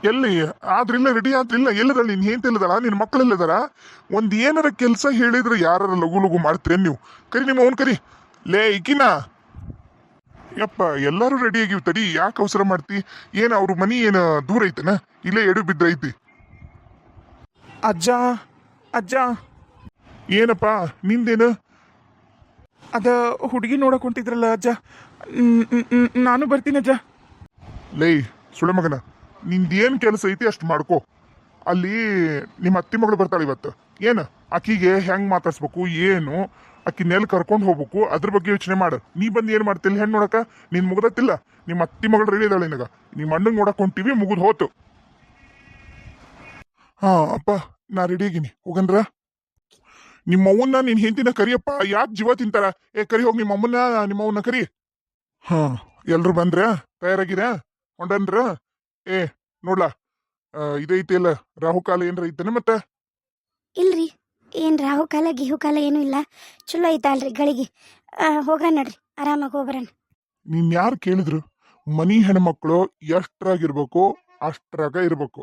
ಎಲ್ಲಿ ಆದ್ರಿಲ್ಲ ರೆಡಿ ಆದ್ರಿಲ್ಲ ಎಲ್ಲದ ನೀನ್ ಹೇಂತಿಲ್ಲದಲ್ಲ ನಿನ್ ಮಕ್ಕಳೆಲ್ಲದಾರ ಒಂದ್ ಏನಾರ ಕೆಲಸ ಹೇಳಿದ್ರೆ ಯಾರ ಲಘು ಲಘು ಮಾಡ್ತೀರೇನ್ ನೀವು? ಕರಿ ನಿಮ್ಮ ಅವನ್ ಕರಿ. ಲೇ ಇಕಿನ ಯಪ್ಪ ಎಲ್ಲಾರು ರೆಡಿ ಆಗಿವ್ ತಡಿ, ಯಾಕೆ ಅವಸರ ಮಾಡ್ತಿ? ಏನ್ ಅವ್ರ ಮನಿ ಏನ ದೂರ ಐತನ? ಇಲ್ಲೇ ಎಡು ಬಿದ್ರೈತಿ. ಅಜ್ಜ ಅಜ್ಜ ಏನಪ್ಪ ನಿಂದೇನು? ಅದ ಹುಡುಗಿ ನೋಡಕ್ ಹೊಂಟಿದ್ರಲ್ಲ ಅಜ್ಜ, ನಾನು ಬರ್ತೀನಿ ಅಜ್ಜ. ಲೇ ಸುಳೆ ಮಗನ, ನಿಂದೇನ್ ಕೆಲಸ ಐತಿ ಅಷ್ಟು ಮಾಡ್ಕೋ. ಅಲ್ಲಿ ನಿಮ್ಮ ಅತ್ತಿ ಮಗಳು ಬರ್ತಾಳೆ ಇವತ್ತು. ಏನು ಆಕಿಗೆ ಹೆಂಗ್ ಮಾತಾಡ್ಸ್ಬೇಕು, ಏನು ಆಕಿ ನೆಲ್ ಕರ್ಕೊಂಡು ಹೋಗ್ಬೇಕು, ಅದ್ರ ಬಗ್ಗೆ ಯೋಚನೆ ಮಾಡು. ನೀ ಬಂದು ಏನ್ ಮಾಡ್ತಿಲ್ಲ ಹೆಣ್ಣು ನೋಡಕ? ನೀನ್ ಮುಗ್ದತ್ತಿಲ್ಲ, ನಿಮ್ಮ ಅತ್ತಿ ಮಗಳು ರೆಡಿ ಇದ್ದಾಳೆ ನಿನಗ. ನಿಮ್ಮ ಅಣ್ಣಂಗ್ ನೋಡಕ್ ಹೊಂಟಿವಿ, ಮುಗಿದ್ ಹೋತು. ಹಾ ಅಪ್ಪ, ನಾ ರೆಡಿ ಆಗಿನಿ, ಹೋಗನ್ರ. ನಿಮ್ಮ ಅವ್ವನ್ನ ನೀನ್ ಹೆಂಡತಿನ ಕರಿಯಪ್ಪ, ಯಾಕೆ ಜೀವ ತಿಂತಾರ? ಕರಿ ಹೋಗಿ ನಿಮ್ಮ ಅಮ್ಮನ್ನ ನಿಮ್ಮ ಅವ್ವನ್ನ ಕರಿ. ಹಾ ಎಲ್ರು ಬಂದ್ರ? ತಯಾರಾಗಿರ? ಹೊಂಡನ್ರ? ಏ ನೋಡ್ಲಾ, ಇದೈತಿ ಅಲ್ಲ ರಾಹುಕಾಲ ಏನ್ರ ಐತನ ಮತ್ತೆ? ಇಲ್ರಿ, ಏನು ರಾಹುಕಾಲ ಗಿಹುಕಾಲ ಏನೂ ಇಲ್ಲ, ಚಲೋ ಐತಲ್ರಿ ಗಳಿಗೆ. ಹೋಗ್ರ ನಡ್ರಿ, ಆರಾಮಾಗಿ ಹೋಗ್ಬರಣ. ನೀನ್ ಯಾರು ಕೇಳಿದ್ರು? ಮನಿ ಹೆಣ್ಮಕ್ಳು ಎಷ್ಟ್ರಾಗಿರ್ಬೇಕು ಅಷ್ಟ್ರಾಗ ಇರ್ಬೇಕು.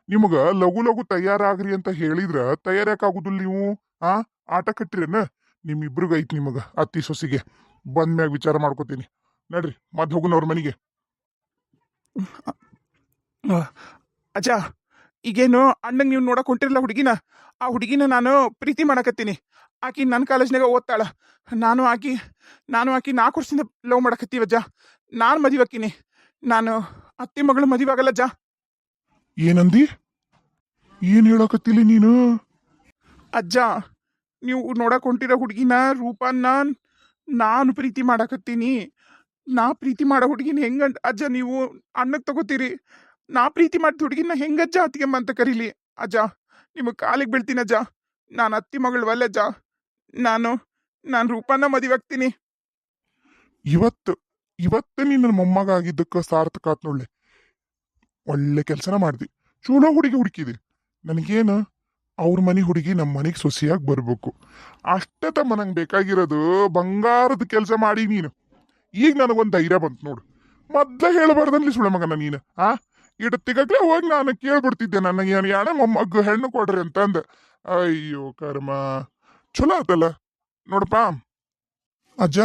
ನಿಮಗ ಲಘು ಲಘು ತಯಾರಾಗ್ರಿ ಅಂತ ಹೇಳಿದ್ರ ತಯಾರ್ಯಾಕಾಗುದಿಲ್ಲ ನೀವು? ಆ ಆಟ ಕಟ್ಟಿರೇನ? ನಿಮ್ಮಿಬ್ರಿಗ ಐತಿ ನಿಮಗ ಅತ್ತಿ ಸೊಸಿಗೆ. ಬಂದ್ಮ್ಯಾಗ ವಿಚಾರ ಮಾಡ್ಕೋತೀನಿ. ನಡ್ರಿ ಮದ್ ಹೋಗುನವ್ರ ಮನಿಗೆ. ಅಜ್ಜ, ಈಗೇನು ಅಣ್ಣಂಗೆ ನೀವು ನೋಡಕ್ ಹೊಂಟಿರಲ್ಲ ಹುಡುಗಿನ, ಆ ಹುಡುಗಿನ ನಾನು ಪ್ರೀತಿ ಮಾಡಕತ್ತೀನಿ. ಆಕಿ ನನ್ನ ಕಾಲೇಜ್ನಾಗ ಓದ್ತಾಳ. ನಾನು ಆಕಿ 4 ವರ್ಷದಿಂದ ಲವ್ ಮಾಡಕತ್ತೀವಜ್ಜ. ನಾನು ಮದುವೆ ಆಕಿನಿ. ನಾನು ಅತ್ತಿ ಮಗಳು ಮದುವೆ ಆಗಲ್ಲಜ್ಜ. ಏನಂದಿ? ಏನ್ ಹೇಳಕತ್ತಿಲ್ಲ ನೀನು? ಅಜ್ಜ, ನೀವು ನೋಡಕ್ ಹೊಂಟಿರೋ ಹುಡುಗಿನ ರೂಪನ್ನ ನಾನು ಪ್ರೀತಿ ಮಾಡಕತ್ತೀನಿ. ನಾ ಪ್ರೀತಿ ಮಾಡೋ ಹುಡುಗಿನ ಹೆಂಗ ಅಜ್ಜ ನೀವು ಅಣ್ಣಕ್ಕೆ ತಗೋತೀರಿ? ನಾ ಪ್ರೀತಿ ಮಾಡಿದ ಹುಡುಗಿನ ಹೆಂಗಜ್ಜ ಅತ್ತಿಗೆಮ್ಮ ಅಂತ ಕರೀಲಿ? ಅಜ್ಜ, ನಿಮಗೆ ಕಾಲಿಗೆ ಬೀಳ್ತೀನಿ ಅಜ್ಜ. ನಾನು ಅತ್ತಿ ಮಗಳು ಅಲ್ಲಜ್ಜ. ನಾನು ರೂಪನ್ನ ಮದುವೆ ಆಗ್ತೀನಿ. ಇವತ್ತು ನಿನ್ನ ಮೊಮ್ಮಗ ಆಗಿದ್ದಕ್ಕ ಸಾರ್ಥಕ ಆತ್ ನೋಡ್ಲೆ. ಒಳ್ಳೆ ಕೆಲ್ಸನ ಮಾಡ್ದಿ, ಚಲೋ ಹುಡುಗಿ ಹುಡುಕಿದಿ. ನನಗೇನು ಅವ್ರ ಮನೆ ಹುಡುಗಿ ನಮ್ಮ ಮನೆಗೆ ಸೊಸೆಯಾಗಿ ಬರ್ಬೇಕು ಅಷ್ಟೇ ತಮ್ಮ. ನಂಗೆ ಬೇಕಾಗಿರೋದು ಬಂಗಾರದ ಕೆಲಸ ಮಾಡಿ ನೀನು. ಈಗ ನನಗೊಂದು ಧೈರ್ಯ ಬಂತು ನೋಡು. ಮೊದ್ಲ ಹೇಳಬಾರ್ದಲ್ಲಿ ಸುಳೆ ಮಗನ ನೀನು. ಇಡತ್ತಿಗಾಗ್ಲೇ ಹೋಗಿ ನಾನು ಕೇಳ್ಬಿಡ್ತಿದ್ದೆ, ನನ್ನ ಏನು ಯಾಣ ಮೊಮ್ಮಗ ಹೆಣ್ಣು ಕೊಡ್ರಿ ಅಂತಂದ. ಅಯ್ಯೋ ಕರ್ಮ, ಚಲೋ ಆತಲ್ಲ ನೋಡಪ್ಪ. ಅಜ್ಜ,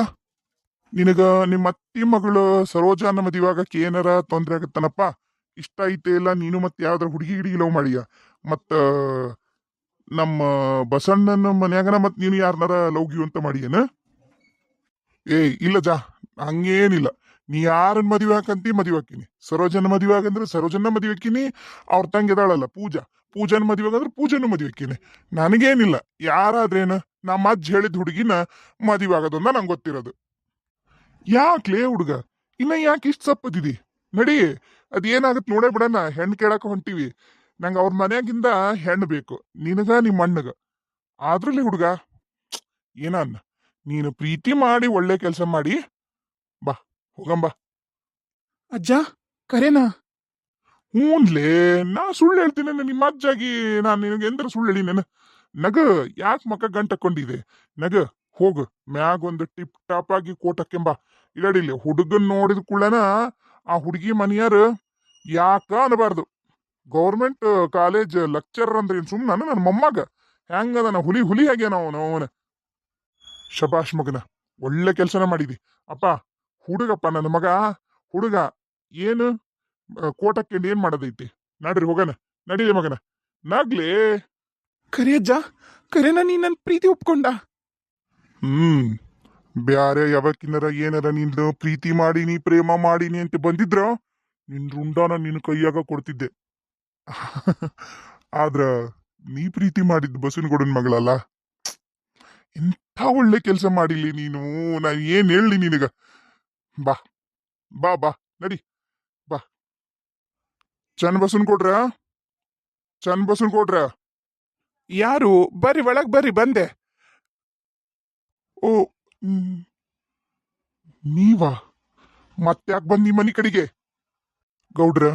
ನಿನಗ ನಿಮ್ಮ ಅತ್ತಿ ಮಗಳು ಸರೋಜಾನ ಮದುವೆಯಾಗಕ್ಕೆ ಏನಾರ ತೊಂದರೆ ಆಗತ್ತನಪ್ಪ? ಇಷ್ಟ ಐತೆ ಇಲ್ಲ ನೀನು ಮತ್ತೆ ಯಾವ್ದಾರ ಹುಡುಗಿ ಗಿಡಿಗಿ ಲವ್ ಮಾಡಿಯ? ಮತ್ತ ನಮ್ಮ ಬಸಣ್ಣನ ಮನ್ಯಾಗನ ಮತ್ ನೀನು ಯಾರನಾರ ಲವ್ಗಿವ್ ಅಂತ ಮಾಡಿಯೇನ? ಇಲ್ಲ ಜಾ, ಹಂಗೇನಿಲ್ಲ. ನೀ ಯಾರನ್ನ ಮದುವೆ ಹಾಕಂತಿ ಮದುವೆ ಹಾಕಿನಿ. ಸರೋಜನ ಮದುವೆ ಆಗಂದ್ರೆ ಸರೋಜನ ಮದುವೆ ಹಾಕಿನಿ. ಅವ್ರ ತಂಗಿದಾಳಲ್ಲ ಪೂಜನ ಮದುವೆ ಆಗಂದ್ರೆ ಪೂಜನ ಮದುವೆ ಹಾಕಿನಿ. ನನಗೇನಿಲ್ಲ, ಯಾರಾದ್ರೇನು ನಮ್ಮ ಅಜ್ಜ ಹೇಳಿದ ಹುಡುಗಿನ ಮದುವೆ ಆಗೋದೊಂದ ನಂಗೆ ಗೊತ್ತಿರೋದು. ಯಾಕ್ಲೇ ಹುಡುಗ ಇನ್ನ ಯಾಕೆ ಇಷ್ಟ ಸಪ್ಪದಿದಿ? ನಡಿ, ಅದೇನಾಗತ್ ನೋಡೇ ಬಿಡಣ. ಹೆಣ್ಣು ಕೇಳಕ ಹೊಂಟಿವಿ. ನಂಗೆ ಅವ್ರ ಮನ್ಯಾಗಿಂದ ಹೆಣ್ಣು ಬೇಕು, ನಿನಗ ನಿಮ್ಮ ಅಣ್ಣಗ. ಆದ್ರಲ್ಲಿ ಹುಡುಗ ಏನನ್ನ ನೀನು ಪ್ರೀತಿ ಮಾಡಿ ಒಳ್ಳೆ ಕೆಲಸ ಮಾಡಿ ಬಾ, ಹೋಗಂಬ. ಅಜ್ಜ ಕರೇನಾ? ಹ್ಞೂನ್ಲೇ, ನಾ ಸುಳ್ಳು ಹೇಳ್ತೀನಿ ನಿಮ್ಮ ಅಜ್ಜಾಗಿ? ನಾನು ನಿನಗೆ ಎಂದ್ರ ಸುಳ್ಳು ಹೇಳಿ? ನಗ ಯಾಕೆ ಮಕ್ಕ ಗಂಟಕೊಂಡಿದೆ? ನಗ ಹೋಗು, ಮ್ಯಾಗ ಒಂದು ಟಿಪ್ ಟಾಪ್ ಆಗಿ ಕೋಟ್ ಹಾಕೆಂಬ. ಇಲ್ಲಡಿಲ್ಲ, ಹುಡುಗನ್ ನೋಡಿದ ಕೂಡಲನ ಆ ಹುಡುಗಿ ಮನೆಯರು ಯಾಕ ಅನ್ಬಾರ್ದು. ಗೌರ್ಮೆಂಟ್ ಕಾಲೇಜ್ ಲೆಕ್ಚರರ್ ಅಂದ್ರೆ ಏನು ಸುಮ್ಮನ? ನನ್ನ ಮೊಮ್ಮಗ ಹೆಂಗದ ಹುಲಿ ಆಗ್ಯಾನ ಅವನ. ಶಬಾಷ್ ಮಗನ, ಒಳ್ಳೆ ಕೆಲಸನ ಮಾಡಿದಿ ಅಪ್ಪ. ಹುಡುಗಪ್ಪ ನನ್ನ ಮಗ ಹುಡುಗ. ಏನು ಕೋಟ್ ಹಾಕ್ಯಂಡು ಏನ್ ಮಾಡೋದೈತಿ? ನಡ್ರಿ ಹೋಗನ, ನಡೀಲಿ ಮಗನ, ನಗ್ಲಿ. ಕರಿ ಅಜ್ಜ, ಕರೇನಾ? ನೀ ನನ್ನ ಪ್ರೀತಿ ಒಪ್ಕೊಂಡ? ಬ್ಯಾರೆ ಯಾವಕ್ಕಿನರ ಏನಾರ ನಿಂದು ಪ್ರೀತಿ ಮಾಡೀನಿ ಪ್ರೇಮ ಮಾಡೀನಿ ಅಂತ ಬಂದಿದ್ರ ನಿನ್ ರುಂಡಾನ ನಿನ್ನ ಕೈಯಾಗ ಕೊಡ್ತಿದ್ದೆ. ಆದ್ರ ನೀ ಪ್ರೀತಿ ಮಾಡಿದ್ ಬಸವನಗೌಡನ ಮಗಳಲ್ಲ. ಎಂಥ ಒಳ್ಳೆ ಕೆಲಸ ಮಾಡಿಲಿ ನೀನು. ನಾ ಏನ್ ಹೇಳಿ ನಿನಗ? ಬಾ ಬಾ ಬಾ, ನಡಿ ಬಾ. ಚಂದ ಬಸವನ್ ಕೊಡ್ರ. ಯಾರು? ಬರ್ರಿ ಒಳಗ್ ಬರ್ರಿ, ಬಂದೆ. ಓ, ನೀವಾ? ಮತ್ತ್ಯಾಕ್ ಬಂದಿ ಮನಿ ಕಡೆಗೆ? ಗೌಡ್ರ,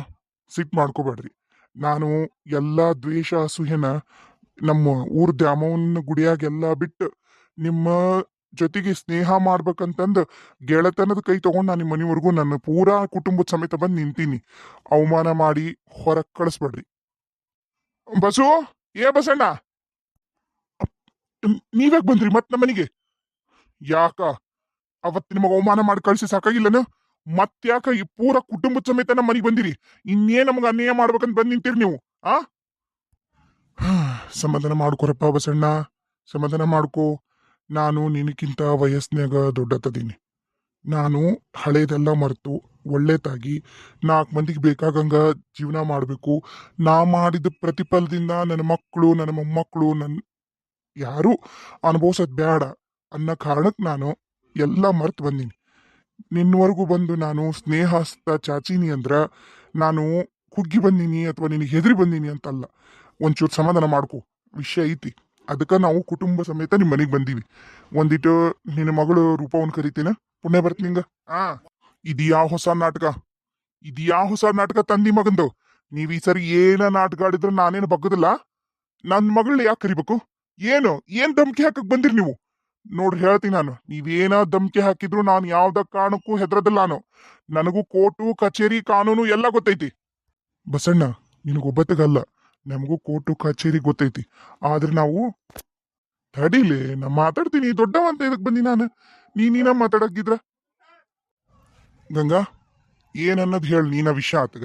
ಸಿಟ್ ಮಾಡ್ಕೋಬೇಡ್ರಿ. ನಾನು ಎಲ್ಲಾ ದ್ವೇಷ ಅಸೂಯೆನ ನಮ್ಮ ಊರ್ ದ್ಯಾಮವನ್ನ ಗುಡಿಯಾಗೆಲ್ಲ ಬಿಟ್ಟು ನಿಮ್ಮ ಜೊತೆಗೆ ಸ್ನೇಹ ಮಾಡ್ಬೇಕಂತಂದು ಗೆಳತನದ ಕೈ ತಗೊಂಡು ನಾನು ನಿಮ್ಮ ಮನೆವರೆಗೂ ನನ್ನ ಪೂರಾ ಕುಟುಂಬದ ಸಮೇತ ಬಂದು ನಿಂತೀನಿ. ಅವಮಾನ ಮಾಡಿ ಹೊರಗ್ ಕಳಿಸ್ಬೇಡ್ರಿ. ಬಸು, ಏ ಬಸಣ್ಣ, ನೀವ್ಯಾಕ್ ಬಂದ್ರಿ ಮತ್ ನಮ್ಮ ಮನೆಗೆ? ಯಾಕ ಅವತ್ತು ನಿಮಗ ಅವಮಾನ ಮಾಡಿ ಕಳ್ಸಿ ಸಾಕಾಗಿಲ್ಲನ? ಮತ್ತ್ಯಾಕ ಈ ಪೂರ ಕುಟುಂಬದ ಸಮೇತ ನಮ್ಮ ಮನೆಗೆ ಬಂದಿರಿ? ಇನ್ನೇನ್ ನಮಗ ಅನ್ಯಾಯ ಮಾಡ್ಬೇಕಂತ ಬಂದ್ ನಿಂತೀರಿ ನೀವು? ಆ ಸಮಾಧಾನ ಮಾಡ್ಕೊರಪ್ಪ ಬಸಣ್ಣ, ಸಮಾಧಾನ ಮಾಡ್ಕೋ. ನಾನು ನಿನಕ್ಕಿಂತ ವಯಸ್ಸಿನಾಗ ದೊಡ್ಡತದೀನಿ. ನಾನು ಹಳೇದೆಲ್ಲ ಮರೆತು ಒಳ್ಳೆತಾಗಿ 4 ಮಂದಿಗೆ ಬೇಕಾಗಂಗ ಜೀವನ ಮಾಡಬೇಕು. ನಾ ಮಾಡಿದ ಪ್ರತಿಫಲದಿಂದ ನನ್ನ ಮಕ್ಕಳು, ನನ್ನ ಮೊಮ್ಮಕ್ಕಳು, ಯಾರು ಅನುಭವಿಸೋದ್ ಬೇಡ ಅನ್ನೋ ಕಾರಣಕ್ಕೆ ನಾನು ಎಲ್ಲ ಮರ್ತು ಬಂದೀನಿ. ನಿನ್ನವರೆಗೂ ಬಂದು ನಾನು ಸ್ನೇಹ ಹಸ್ತ ಚಾಚೀನಿ ಅಂದ್ರ ನಾನು ಕುಗ್ಗಿ ಬಂದೀನಿ ಅಥವಾ ನಿನಗೆ ಹೆದರಿ ಬಂದೀನಿ ಅಂತಲ್ಲ. ಒಂಚೂರು ಸಮಾಧಾನ ಮಾಡ್ಕೊ, ವಿಷಯ ಐತಿ. ಅದಕ್ಕೆ ನಾವು ಕುಟುಂಬ ಸಮೇತ ನಿಮ್ಮ ಮನೆಗೆ ಬಂದೀವಿ. ಒಂದಿಟ್ಟು ನಿನ್ನ ಮಗಳು ರೂಪವನ್ನು ಕರಿತೀನ, ಪುಣ್ಯ ಬರ್ತೀನಿ ನಿಂಗ. ಇದು ಯಾವ ಹೊಸ ನಾಟಕ? ಇದು ಯಾವ ಹೊಸ ನಾಟಕ ತಂದಿ ಮಗಂದು? ನೀವ್ ಈ ಸರಿ ಏನ ನಾಟಕ ಆಡಿದ್ರು ನಾನೇನು ಬಗ್ಗದಿಲ್ಲ. ನನ್ನ ಮಗಳನ್ನ ಯಾಕೆ ಕರಿಬೇಕು? ಏನ್ ಧಮ್ಕಿ ಹಾಕಕ್ ಬಂದಿರಿ ನೀವು? ನೋಡ್ರಿ ಹೇಳ್ತೀನಿ ನಾನು, ನೀವೇನ ಧಮ್ಕಿ ಹಾಕಿದ್ರು ನಾನು ಯಾವ್ದ ಕಾರಣಕ್ಕೂ ಹೆದರದಿಲ್ಲ. ನನಗೂ ಕೋರ್ಟು ಕಚೇರಿ ಕಾನೂನು ಎಲ್ಲ ಗೊತ್ತೈತಿ. ಬಸಣ್ಣ, ನಿನಗೊಬ್ಬತ್ತಗಲ್ಲ, ನಮಗೂ ಕೋರ್ಟು ಕಚೇರಿ ಗೊತ್ತೈತಿ. ಆದ್ರೆ ನಾವು ತಡೀಲಿ, ನಾ ಮಾತಾಡ್ತೀನಿ. ದೊಡ್ಡವ ಅಂತ ಇದಕ್ ಬಂದಿ ನಾನು, ನೀನ ಮಾತಾಡಕ್ಕಿದ್ರ? ಗಂಗಾ, ಏನನ್ನದ್ ಹೇಳಿ ನೀನ ವಿಷಯ ಆತಗ.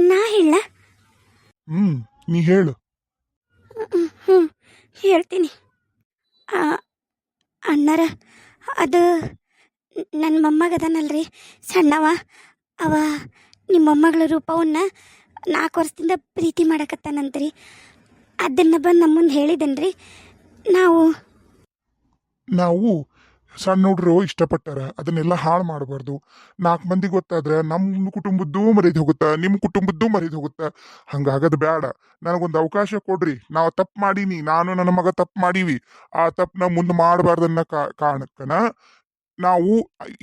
ನಾ ಹೇಳ? ನೀ ಹೇಳು. ಹ್ಞೂ ಹೇಳ್ತೀನಿ. ಅಣ್ಣರ, ಅದು ನನ್ನ ಮೊಮ್ಮಗದನಲ್ರಿ ಸಣ್ಣವ, ಅವ ನಿಮ್ಮ ಮೊಮ್ಮಗಳ ರೂಪವನ್ನ 4 ವರ್ಷದಿಂದ ಪ್ರೀತಿ ಮಾಡಕತ್ತಾನಂತ್ರಿ. ಅದನ್ನ ಬಂದು ನಮ್ಮ ಮುಂದೆ ಹೇಳಿದನ್ರಿ. ನಾವು ಸಣ್ಣ ಹುಡ್ರು ಇಷ್ಟಪಟ್ಟಾರ, ಅದನ್ನೆಲ್ಲ ಹಾಳು ಮಾಡಬಾರ್ದು. 4 ಮಂದಿ ಗೊತ್ತಾದ್ರೆ ನಮ್ಮ ಕುಟುಂಬದ್ದು ಮರ್ಯಾದೆ ಹೋಗುತ್ತಾ, ನಿಮ್ಮ ಕುಟುಂಬದ್ದು ಮರ್ಯಾದೆ ಹೋಗುತ್ತಾ. ಹಂಗಾಗದ್ ಬೇಡ. ನನಗೊಂದು ಅವಕಾಶ ಕೊಡ್ರಿ. ನಾವು ತಪ್ಪು ಮಾಡೀನಿ, ನಾನು ನನ್ನ ಮಗ ತಪ್ಪು ಮಾಡೀವಿ. ಆ ತಪ್ಪನ್ನ ಮುಂದೆ ಮಾಡಬಾರ್ದನ್ನ ಕಾರಣಕ್ಕನ ನಾವು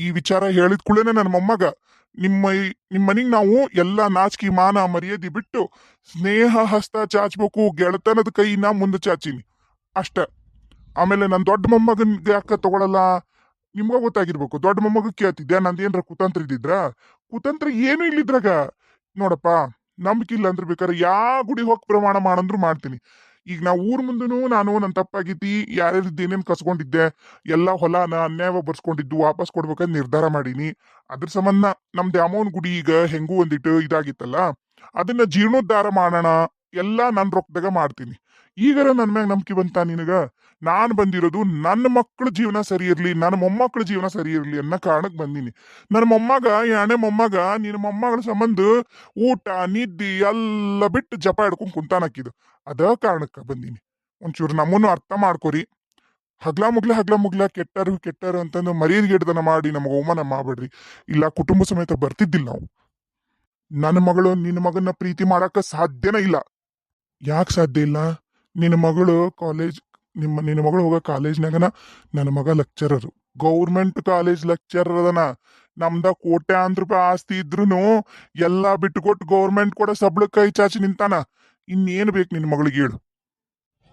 ಈ ವಿಚಾರ ಹೇಳಿದ ಕೂಡಲೇ ನನ್ನ ಮೊಮ್ಮಗ ನಿಮ್ಮ ಮನೆಗೆ ನಾವು ಎಲ್ಲ ನಾಚಿಕೆ ಮಾನ ಮರ್ಯಾದೆ ಬಿಟ್ಟು ಸ್ನೇಹ ಹಸ್ತ ಚಾಚ್ಬೇಕು. ಗೆಳತನದ ಕೈನ ಮುಂದೆ ಚಾಚೀನಿ ಅಷ್ಟ. ಆಮೇಲೆ ನನ್ನ ದೊಡ್ಡ ಮೊಮ್ಮಗನ್ಗೆ ಯಾಕ ತಗೊಳಲ್ಲ? ನಿಮ್ಗ ಗೊತ್ತಾಗಿರ್ಬೇಕು. ದೊಡ್ಡ ಮೊಮ್ಮಗ ಕೇಳ್ತಿದ್ದೆ, ನಂದೇನ್ರ ಕುತಂತ್ರ ಇದ್ದಿದ್ರ? ಕುತಂತ್ರ ಏನು ಇಲ್ಲಿದ್ರಾಗ. ನೋಡಪ್ಪ, ನಂಬಿಕೆ ಇಲ್ಲ ಅಂದ್ರೆ ಬೇಕಾದ್ರೆ ಗುಡಿ ಹೋಗಿ ಪ್ರಮಾಣ ಮಾಡಂದ್ರು ಮಾಡ್ತೀನಿ. ಈಗ ನಾ ಊರ್ ಮುಂದೂ ನಾನು ನನ್ನ ತಪ್ಪಾಗೈತಿ, ಯಾರ್ಯಾರಿದ್ದು ಏನೇನು ಕಸ್ಕೊಂಡಿದ್ದೆ, ಎಲ್ಲ ಹೊಲನ ಅನ್ಯಾಯವಾಗಿ ಬರ್ಸ್ಕೊಂಡಿದ್ದು ವಾಪಸ್ ಕೊಡ್ಬೇಕಂತ ನಿರ್ಧಾರ ಮಾಡೀನಿ. ಅದ್ರ ಸಂಬಂಧ ನಮ್ ದ್ಯಾಮೋನ್ ಗುಡಿ ಈಗ ಹೆಂಗೂ ಒಂದಿಟ್ಟು ಇದಾಗಿತ್ತಲ್ಲ, ಅದನ್ನ ಜೀರ್ಣೋದ್ಧಾರ ಮಾಡೋಣ. ಎಲ್ಲ ನನ್ನ ರೊಕ್ಕದಾಗ ಮಾಡ್ತೀನಿ. ಈಗರ ನನ್ ಮ್ಯಾಗ ನಂಬಿಕೆ ಬಂತ ನಿನಗ? ನಾನು ಬಂದಿರೋದು ನನ್ನ ಮಕ್ಕಳ ಜೀವನ ಸರಿ ಇರ್ಲಿ, ನನ್ನ ಮೊಮ್ಮಕ್ಕಳ ಜೀವನ ಸರಿ ಇರ್ಲಿ ಅನ್ನೋ ಕಾರಣಕ್ಕೆ ಬಂದೀನಿ. ನನ್ನ ಮೊಮ್ಮಗ, ಎರಡನೇ ಮೊಮ್ಮಗ, ನಿನ್ನ ಮೊಮ್ಮಗಳ ಸಂಬಂಧ ಊಟ ನಿದ್ದಿ ಎಲ್ಲ ಬಿಟ್ಟು ಜಪ ಹಿಡ್ಕೊಂಡ್ ಕುಂತಾನಕ್ಕಿದು. ಅದ ಕಾರಣಕ್ಕ ಬಂದೀನಿ. ಒಂಚೂರು ನಮ್ಮನ್ನು ಅರ್ಥ ಮಾಡ್ಕೊರಿ. ಹಗ್ಲ ಮುಗ್ಲ ಕೆಟ್ಟರು ಅಂತಂದು ಮರ್ಯಾದೆಗೆಡ್ದನ ಮಾಡಿ ನಮಗೆ ಅವಮಾನ ಮಾಡ್ಬೇಡ್ರಿ. ಇಲ್ಲ ಕುಟುಂಬ ಸಮೇತ ಬರ್ತಿದ್ದಿಲ್ಲ ನಾವು. ನನ್ನ ಮಗಳು ನಿನ್ನ ಮಗನ ಪ್ರೀತಿ ಮಾಡಕ್ಕ ಸಾಧ್ಯನೇ ಇಲ್ಲ. ಯಾಕೆ ಸಾಧ್ಯ ಇಲ್ಲ? ನಿನ್ನ ಮಗಳು ನಿನ್ನ ಮಗಳು ಹೋಗೋ ಕಾಲೇಜ್ನಾಗನ ನನ್ನ ಮಗ ಲೆಕ್ಚರರು, ಗೌರ್ಮೆಂಟ್ ಕಾಲೇಜ್ ಲೆಕ್ಚರರ್ ಅದನ. ನಮ್ದ ಕೋಟ್ಯಾಂತರ ರೂಪಾಯಿ ಆಸ್ತಿ ಇದ್ರುನು ಎಲ್ಲಾ ಬಿಟ್ಟುಕೊಟ್ಟು ಗೌರ್ಮೆಂಟ್ ಕೂಡ ಸಬ್ಳಕ್ ಕೈ ಚಾಚಿ ನಿಂತಾನ. ಇನ್ನೇನ್ ಬೇಕು ನಿನ್ನ ಮಗಳಿಗೆ? ಹೇಳು.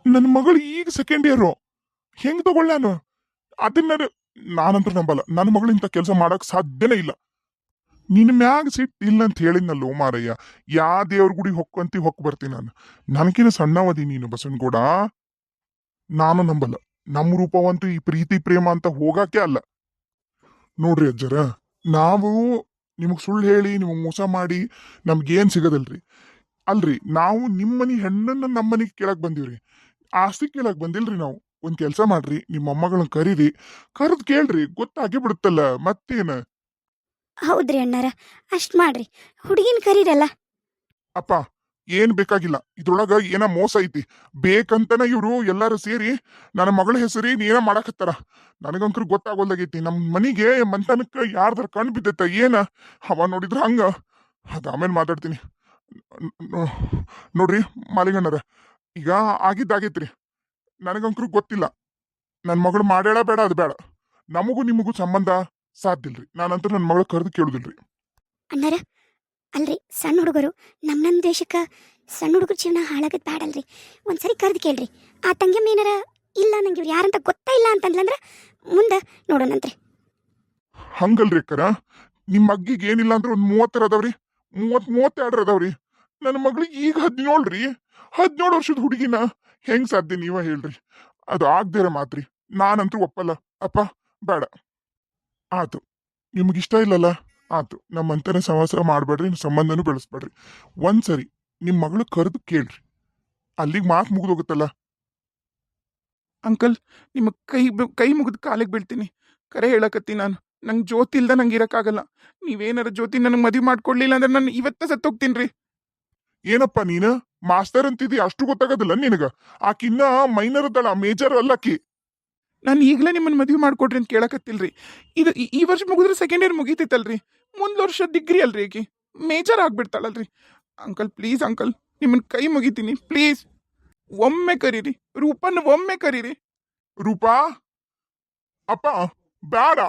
ನನ್ನ ಮಗಳು ಈಗ 2nd ಇಯರು, ಹೆಂಗ್ ತಗೊಳ್ಳ ನಾನು? ಅದನ್ನ ನಾನಂತೂ ನಂಬಲ್ಲ. ನನ್ನ ಮಗಳು ಇಂಥ ಕೆಲಸ ಮಾಡಕ್ ಸಾಧ್ಯನೇ ಇಲ್ಲ. ನಿನ್ ಮ್ಯಾಗ ಸಿಟ್ಟು ಇಲ್ಲ ಅಂತ ಹೇಳಿದ್ನಲ್ಲೋ ಮಾರಯ್ಯ. ಯಾ ದೇವ್ರ ಗುಡಿ ಹೊಕ್ಕಂತಿ ಹೊಕ್ಕ ಬರ್ತೀನಿ ನಾನು. ನನಗಿನ ಸಣ್ಣವದಿ ನೀನು ಬಸವನಗೌಡ. ನಾನು ನಂಬಲ್ಲ. ನಮ್ಮ ರೂಪವಂತೂ ಈ ಪ್ರೀತಿ ಪ್ರೇಮ ಅಂತ ಹೋಗಾಕೆ ಅಲ್ಲ. ನೋಡ್ರಿ ಅಜ್ಜರ, ನಾವು ನಿಮಗ್ ಸುಳ್ಳು ಹೇಳಿ ನಿಮಗ್ ಮೋಸ ಮಾಡಿ ನಮ್ಗೇನ್ ಸಿಗದಲ್ರಿ. ಅಲ್ರಿ, ನಾವು ನಿಮ್ಮನಿ ಹೆಣ್ಣನ್ನ ನಮ್ಮನಿಗೆ ಕೇಳಕ್ ಬಂದಿವ್ರಿ, ಆಸ್ತಿ ಕೇಳಕ್ ಬಂದಿಲ್ರಿ ನಾವು. ಒಂದ್ ಕೆಲ್ಸ ಮಾಡ್ರಿ, ನಿಮ್ಮ ಮೊಮ್ಮಗಳನ್ನ ಕರೀರಿ, ಕರೆದ್ ಕೇಳ್ರಿ, ಗೊತ್ತಾಗಿ ಬಿಡುತ್ತಲ್ಲ ಮತ್ತೇನ. ಹೌದ್ರಿ ಅಣ್ಣಾರ, ಅಷ್ಟ್ ಮಾಡ್ರಿ. ಹುಡುಗಿನ ಕರೀರಲ್ಲ. ಅಪ್ಪ, ಏನ್ ಬೇಕಾಗಿಲ್ಲ. ಇದ್ರೊಳಗ ಏನ ಮೋಸ ಐತಿ. ಬೇಕಂತನ ಇವ್ರು ಎಲ್ಲಾರು ಸೇರಿ ನನ್ನ ಮಗಳ ಹೆಸರಿ ಏನ ಮಾಡಾಕತ್ತಾರ. ನನಗಂಕರು ಗೊತ್ತಾಗೋಲ್ದಾಗೈತಿ. ನಮ್ ಮನಿಗೆ ಮಂತನಕ್ಕ ಯಾರ್ದಾರ ಕಣ್ ಬಿದ್ದೈತ ಏನ? ಅವ ನೋಡಿದ್ರ ಹಂಗ. ಅದ ಆಮೇಲೆ ಮಾತಾಡ್ತೀನಿ. ನೋಡ್ರಿ ಮಾಲಿಗಣ್ಣರ, ಈಗ ಆಗಿದ್ದಾಗೈತ್ರಿ. ನನಗಂಕರು ಗೊತ್ತಿಲ್ಲ. ನನ್ನ ಮಗಳು ಮಾಡ್ಯಾಳ ಬೇಡ ಅದು ಬೇಡ. ನಮಗೂ ನಿಮಗೂ ಸಂಬಂಧ ಸಾಧ್ಯಲ್ರಿ. ನಾನಂತೂ ನನ್ನ ಮಗಳು ಕರೆದು ಕೇಳುದಿಲ್ರಿ. ಅಣ್ಣಾರ, ಅಲ್ರಿ, ಸಣ್ಣ ಹುಡುಗರು ನಮ್ಮ ದೇಶಕ್ಕೆ ಸಣ್ಣ ಹುಡುಗರ ಜೀವನ ಹಾಳಾಗದ್ ಬ್ಯಾಡಲ್ರಿ. ಒಂದ್ಸರಿ ಕರೆದು ಕೇಳ್ರಿ. ಆ ತಂಗಿಯಮ್ಮ ಏನಾರ ಇಲ್ಲ ನಂಗೆ ಇವ್ರು ಯಾರಂತ ಗೊತ್ತಾ ಇಲ್ಲ ಅಂತಂದ್ಲಂದ್ರ ಮುಂದೆ ನೋಡೋಣಂತ್ರಿ. ಹಂಗಲ್ರಿ ಅಕ್ಕರ, ನಿಮ್ಮ ಅಗ್ಗಿಗೆ ಏನಿಲ್ಲ ಅಂದ್ರೆ 30 ಅದಾವ್ರಿ. 32 ಅದಾವ್ರಿ. ನನ್ನ ಮಗಳಿಗೆ ಈಗ 17 ರೀ. 17 ವರ್ಷದ ಹುಡುಗಿನ ಹೆಂಗ್ ಸಾಧ್ಯ ನೀವ ಹೇಳ್ರಿ? ಅದು ಆಗ್ದಿರ ಮಾತ್ರಿ. ನಾನಂತೂ ಒಪ್ಪಲ್ಲ. ಅಪ್ಪ ಬೇಡ. ಆತು, ನಿಮ್ಗಿಷ್ಟ ಇಲ್ಲಲ್ಲ? ಆತು, ನಮ್ಮಂತನ ಸಹವಾಸ ಮಾಡ್ಬೇಡ್ರಿ, ಸಂಬಂಧನೂ ಬೆಳೆಸ್ಬೇಡ್ರಿ. ಒಂದ್ಸರಿ ನಿಮ್ ಮಗಳು ಕರೆದು ಕೇಳ್ರಿ, ಅಲ್ಲಿಗೆ ಮಾತು ಮುಗಿದೋಗುತ್ತಲ್ಲ. ಅಂಕಲ್, ನಿಮ್ಮ ಕೈ ಮುಗಿದು ಕಾಲಿಗೆ ಬೀಳ್ತೀನಿ. ಕರೆ ಹೇಳಕತ್ತಿ ನಾನು. ನಂಗೆ ಜ್ಯೋತಿ ಇಲ್ದ ನಂಗೆ ಇರಕ್ಕಾಗಲ್ಲ. ನೀವೇನಾರ ಜ್ಯೋತಿ ನನಗೆ ಮದುವೆ ಮಾಡ್ಕೊಡ್ಲಿಲ್ಲ ಅಂದ್ರೆ ನಾನು ಇವತ್ತ ಸತ್ತೋಗ್ತೀನಿ ರೀ. ಏನಪ್ಪ ನೀನು ಮಾಸ್ತರ್ ಅಂತಿದಿ, ಅಷ್ಟು ಗೊತ್ತಾಗೋದಿಲ್ಲ ನಿನಗ? ಆಕಿನ್ನ ಮೈನರ್ ಅದಾಳ, ಮೇಜರ್ ಅಲ್ಲಕ್ಕಿ. ನಾನು ಈಗಲೇ ನಿಮ್ಮನ್ನ ಮದುವೆ ಮಾಡ್ಕೊಡ್ರಿ ಅಂತ ಕೇಳಕತ್ತಿಲ್ರಿ. ಇದು ಈ ವರ್ಷ ಮುಗಿದ್ರೆ ಸೆಕೆಂಡ್ ಇಯರ್ ಮುಗೀತೈತಲ್ರಿ. ಮುಂದ್ ವರ್ಷ ಡಿಗ್ರಿ ಅಲ್ರಿ ಆಕಿ. ಮೇಜರ್ ಆಗ್ಬಿಡ್ತಾಳಲ್ರಿ. ಅಂಕಲ್ ಪ್ಲೀಸ್ ಅಂಕಲ್, ನಿಮ್ಮನ್ನ ಕೈ ಮುಗಿತೀನಿ ಪ್ಲೀಸ್. ಒಮ್ಮೆ ಕರೀರಿ ರೂಪನ್, ಒಮ್ಮೆ ಕರೀರಿ. ರೂಪಾ, ಅಪ್ಪ ಬೇಡ.